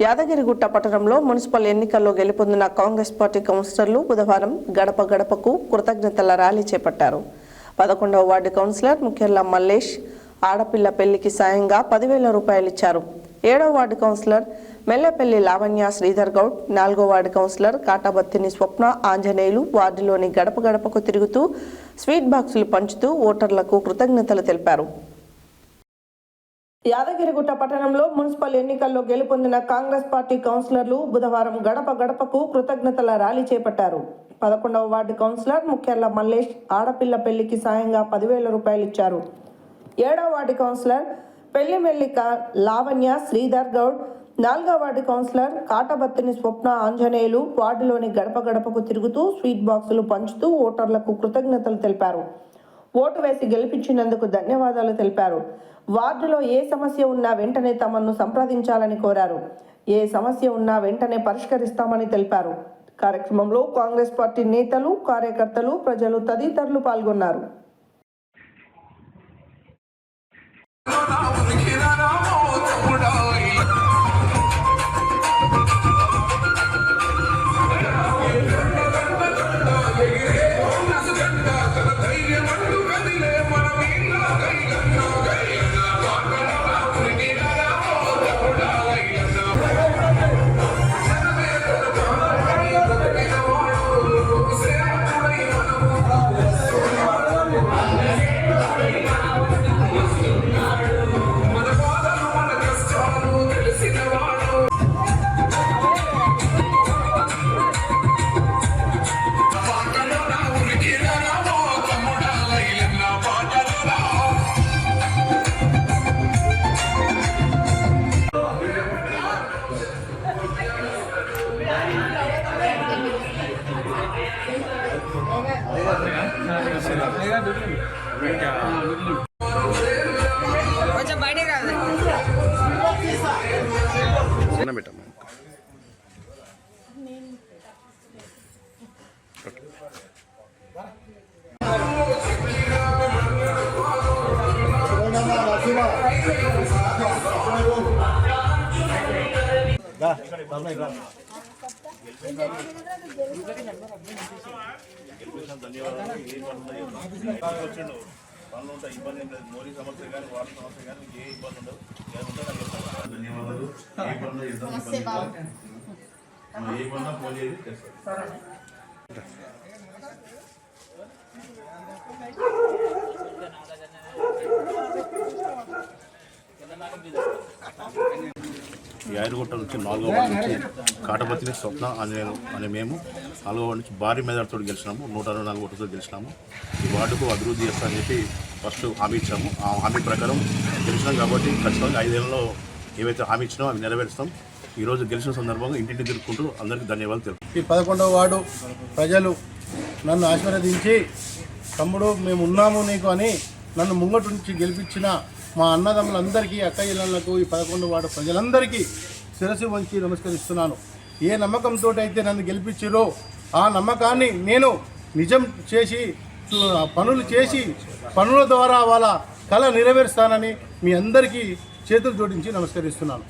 యాదగిరిగుట్ట పట్టణంలో మున్సిపల్ ఎన్నికల్లో గెలుపొందిన కాంగ్రెస్ పార్టీ కౌన్సిలర్లు బుధవారం గడప గడపకు కృతజ్ఞతల ర్యాలీ చేపట్టారు. 11వ వార్డు కౌన్సిలర్ ముఖ్యర్ల మల్లేష్ ఆడపిల్ల పెళ్లికి సాయంగా 10,000 రూపాయలు ఇచ్చారు. 7వ వార్డు కౌన్సిలర్ మెల్లెపల్లి లావణ్య శ్రీధర్ గౌడ్, 4వ వార్డు కౌన్సిలర్ కాటాబత్తిని స్వప్న ఆంజనేయులు వార్డులోని గడప గడపకు తిరుగుతూ స్వీట్ బాక్సులు పంచుతూ ఓటర్లకు కృతజ్ఞతలు తెలిపారు. యాదగిరిగుట్ట పట్టణంలో మున్సిపల్ ఎన్నికల్లో గెలుపొందిన కాంగ్రెస్ పార్టీ కౌన్సిలర్లు బుధవారం గడప గడపకు కృతజ్ఞతల ర్యాలీ చేపట్టారు. 11వ వార్డు కౌన్సిలర్ ముఖ్యర్ల మల్లేష్ ఆడపిల్ల పెళ్లికి సాయంగా 10,000 రూపాయలు ఇచ్చారు. 7వ వార్డు కౌన్సిలర్ పెళ్లిమెల్లిక లావణ్య శ్రీధర్ గౌడ్, 4వ వార్డు కౌన్సిలర్ కాటబత్తిని స్వప్న ఆంజనేయులు వార్డులోని గడప గడపకు తిరుగుతూ స్వీట్ బాక్సులు పంచుతూ ఓటర్లకు కృతజ్ఞతలు తెలిపారు. ఓటు వేసి గెలిపించినందుకు ధన్యవాదాలు తెలిపారు. వార్డులో ఏ సమస్య ఉన్నా వెంటనే తమను సంప్రదించాలని కోరారు. ఏ సమస్య ఉన్నా వెంటనే పరిష్కరిస్తామని తెలిపారు. కార్యక్రమంలో కాంగ్రెస్ పార్టీ నేతలు, కార్యకర్తలు, ప్రజలు తదితరులు పాల్గొన్నారు. కొంచెం బయటే కాదు యాదగిరిగుట్ట నుంచి 4వ వార్డు నుంచి కాటబత్తిని స్వప్న ఆంజనేయులు అనే మేము 4వ వార్డు నుంచి భారీ మెజార్టీతో గెలిచినాము. 124 ఓట్లతో గెలిచినాము. ఈ వార్డుకు అభివృద్ధి చేస్తామని చెప్పి ఫస్ట్ హామీ ఇచ్చాము. ఆ హామీ ప్రకారం గెలిచినాం కాబట్టి ఖచ్చితంగా 5 ఏళ్లలో ఏవైతే హామీ ఇచ్చినామో అవి నెరవేరుస్తాం. ఈరోజు గెలిచిన సందర్భంగా ఇంటింటి తిరుగుకుంటూ అందరికీ ధన్యవాదాలు తెలుపు. ఈ 11వ వార్డు ప్రజలు నన్ను ఆశీర్వదించి తమ్ముడు మేము ఉన్నాము నీకు అని నన్ను ముంగటి నుంచి గెలిపించిన మా అన్నదమ్ములందరికీ, అక్కయ్యలకు, ఈ 11వ వార్డు ప్రజలందరికీ శిరస్సు వంచి నమస్కరిస్తున్నాను. ఏ నమ్మకంతో అయితే నన్ను గెలిపించారో ఆ నమ్మకాన్ని నేను నిజం చేసి పనుల ద్వారా వాళ్ళ కళ నెరవేరుస్తానని మీ అందరికీ చేతులు జోడించి నమస్కరిస్తున్నాను.